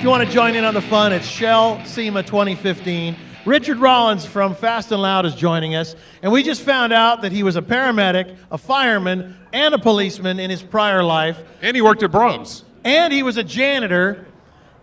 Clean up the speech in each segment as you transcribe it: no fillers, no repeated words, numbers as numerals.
you want to join in on the fun, it's Shell SEMA 2015. Richard Rawlings from Fast and Loud is joining us, and we just found out that he was a paramedic, a fireman, and a policeman in his prior life. And he worked at Brahms. And he was a janitor.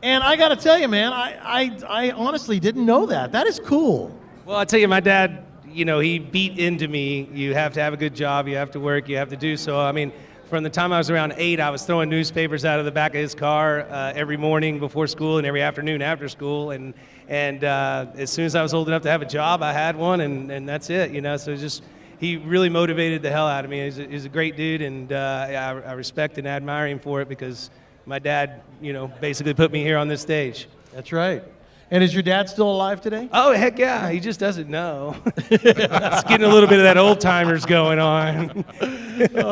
And I got to tell you, man, I honestly didn't know that. That is cool. Well, I tell you, my dad, he beat into me. You have to have a good job, you have to work, you have to do so. I mean, from the time I was around 8, I was throwing newspapers out of the back of his car every morning before school and every afternoon after school. And as soon as I was old enough to have a job, I had one, and that's it. So he really motivated the hell out of me. He's a great dude, and I respect and admire him for it because my dad, basically put me here on this stage. That's right. And is your dad still alive today? Oh, heck yeah. He just doesn't know. It's getting a little bit of that old-timers going on.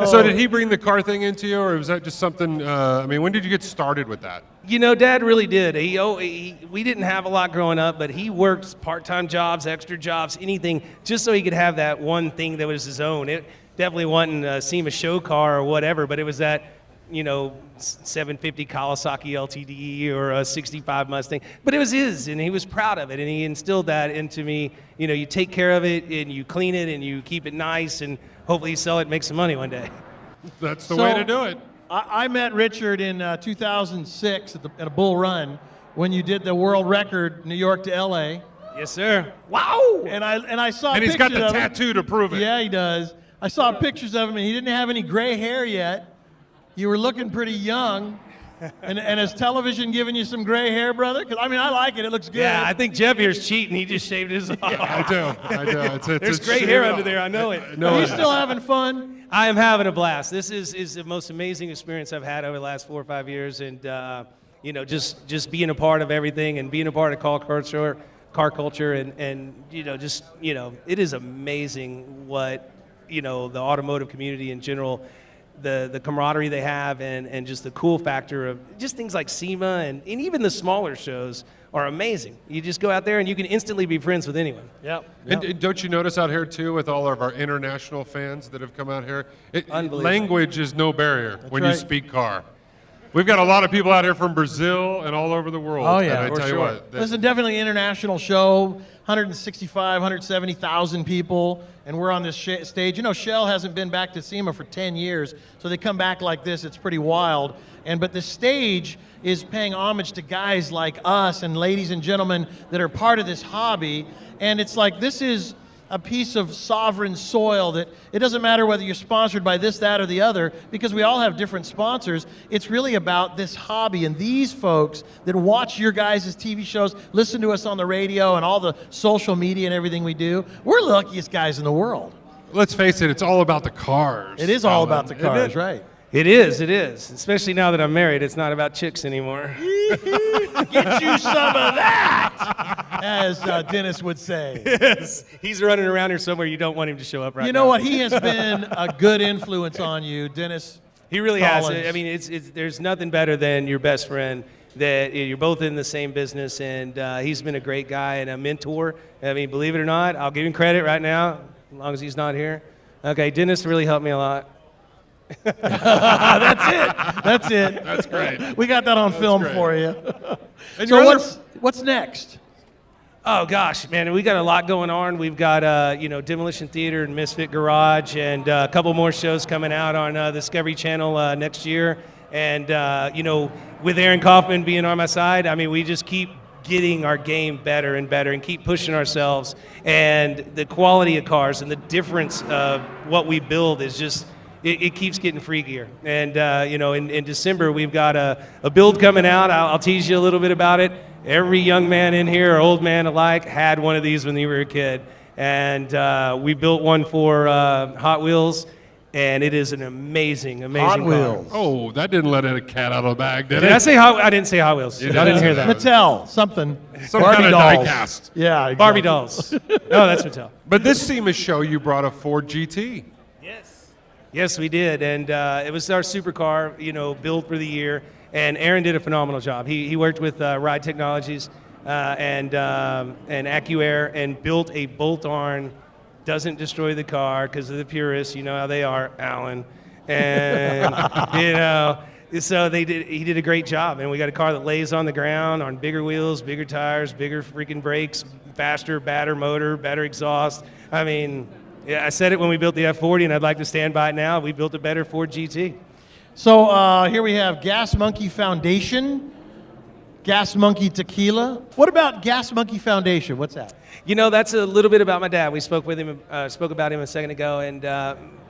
So did he bring the car thing into you, or was that just something, when did you get started with that? Dad really did. We didn't have a lot growing up, but he worked part-time jobs, extra jobs, anything, just so he could have that one thing that was his own. It definitely wasn't a SEMA show car or whatever, but it was that 750 Kawasaki LTD or a 65 Mustang, but it was his, and he was proud of it, and he instilled that into me. You take care of it, and you clean it, and you keep it nice, and hopefully you sell it and make some money one day. That's the way to do it. I met Richard in 2006 at a Bull Run when you did the world record, New York to L.A. Yes, sir. Wow! And I saw and pictures he's got the of him. tattoo to prove it. Yeah, he does. I saw pictures of him, and he didn't have any gray hair yet. You were looking pretty young. And has television given you some gray hair, brother? Because, I like it. It looks good. Yeah, I think Jeff here's cheating. He just shaved his off. Yeah, I do. There's gray hair under there. I know it. Are you still having fun? I am having a blast. This is the most amazing experience I've had over the last 4 or 5 years. And, just being a part of everything and being a part of car culture. And it is amazing what, the automotive community in general, the camaraderie they have and just the cool factor of just things like SEMA and even the smaller shows are amazing. You just go out there and you can instantly be friends with anyone. Yep. And don't you notice out here too with all of our international fans that have come out here? Language is no barrier when you speak car. We've got a lot of people out here from Brazil and all over the world. Oh, yeah. And I tell you what. This is definitely an international show, 165, 170,000 people, and we're on this stage. Shell hasn't been back to SEMA for 10 years, so they come back like this. It's pretty wild. But the stage is paying homage to guys like us and ladies and gentlemen that are part of this hobby. And it's like this is a piece of sovereign soil that it doesn't matter whether you're sponsored by this, that, or the other, because we all have different sponsors. It's really about this hobby and these folks that watch your guys' TV shows, listen to us on the radio and all the social media and everything we do. We're the luckiest guys in the world. Let's face it, it's all about the cars. It is all about the cars, right? It is. Especially now that I'm married, it's not about chicks anymore. Get you some of that, as Dennis would say. Yes. He's running around here somewhere you don't want him to show up right now. You know what? He has been a good influence on you, Dennis. He really has. There's nothing better than your best friend that you're both in the same business, and he's been a great guy and a mentor. Believe it or not, I'll give him credit right now, as long as he's not here. Okay, Dennis really helped me a lot. That's it. That's great. We got that on film great. for you. And So what's next? Oh gosh, man, we got a lot going on. We've got Demolition Theater and Misfit Garage, and a couple more shows coming out on the Discovery Channel next year. And with Aaron Kaufman being on my side, we just keep getting our game better and better and keep pushing ourselves. And the quality of cars and the difference of what we build is just. It keeps getting freakier. And, in December, we've got a build coming out. I'll tease you a little bit about it. Every young man in here, or old man alike, had one of these when they were a kid. And we built one for Hot Wheels, and it is an amazing Hot Wheels. car. Oh, that didn't let a cat out of the bag, did it? Did I say I didn't say Hot Wheels. I didn't hear that. Mattel, something. Some Barbie kind of dolls. die-cast. Yeah, exactly. Barbie dolls. No, that's Mattel. But this SEMA show, you brought a Ford GT. Yes, we did, and it was our supercar, build for the year, and Aaron did a phenomenal job. He worked with Ride Technologies and AccuAir and built a bolt-on, doesn't destroy the car because of the purists, you know how they are, Alan, and So he did a great job, and we got a car that lays on the ground on bigger wheels, bigger tires, bigger freaking brakes, faster, badder motor, better exhaust. I mean, yeah, I said it when we built the F40, and I'd like to stand by it now. We built a better Ford GT. So here we have Gas Monkey Foundation, Gas Monkey Tequila. What about Gas Monkey Foundation? What's that? You know, that's a little bit about my dad. We spoke about him a second ago, and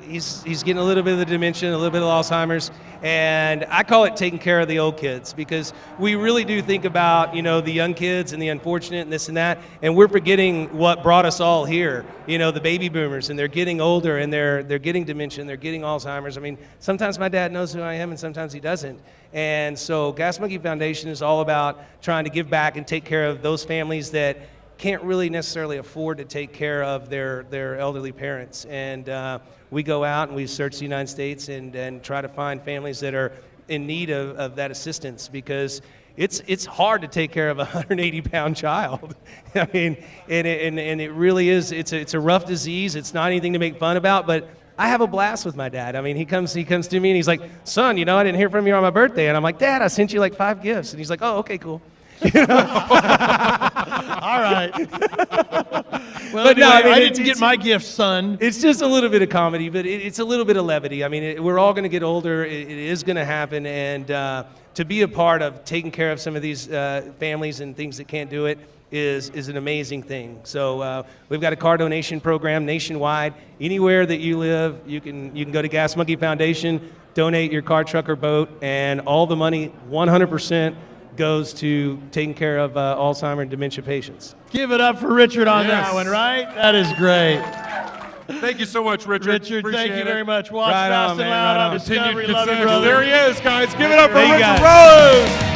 he's getting a little bit of the dementia, a little bit of Alzheimer's, and I call it taking care of the old kids, because we really do think about, you know, the young kids and the unfortunate and this and that, and we're forgetting what brought us all here. You know, the baby boomers, and they're getting older, and they're getting dementia, and they're getting Alzheimer's. I mean, sometimes my dad knows who I am, and sometimes he doesn't. And so Gas Monkey Foundation is all about trying to give back and take care of those families that can't really necessarily afford to take care of their elderly parents. And we go out and we search the United States and try to find families that are in need of that assistance, because it's hard to take care of a 180-pound child. I mean, and it really is. It's a rough disease. It's not anything to make fun about, but I have a blast with my dad. I mean, he comes to me and he's like, "Son, you know, I didn't hear from you on my birthday." And I'm like, "Dad, I sent you like 5 gifts." And he's like, "Oh, okay, cool." You know? All right. Well, anyway, no, I mean, I didn't get my gift, son. It's just a little bit of comedy, but it's a little bit of levity. I mean, we're all going to get older. It is going to happen, and to be a part of taking care of some of these families and things that can't do it is an amazing thing. So we've got a car donation program nationwide. Anywhere that you live, you can go to Gas Monkey Foundation, donate your car, truck, or boat, and all the money, 100%, goes to taking care of Alzheimer and dementia patients. Give it up for Richard on that one, right? That is great. Thank you so much, Richard. Richard, thank you very much. Watch Right Fast on, and man, Loud right on on. Discovery. Continued Love you, success. brother. There he is, guys. Give it up for There you Richard go. Rose.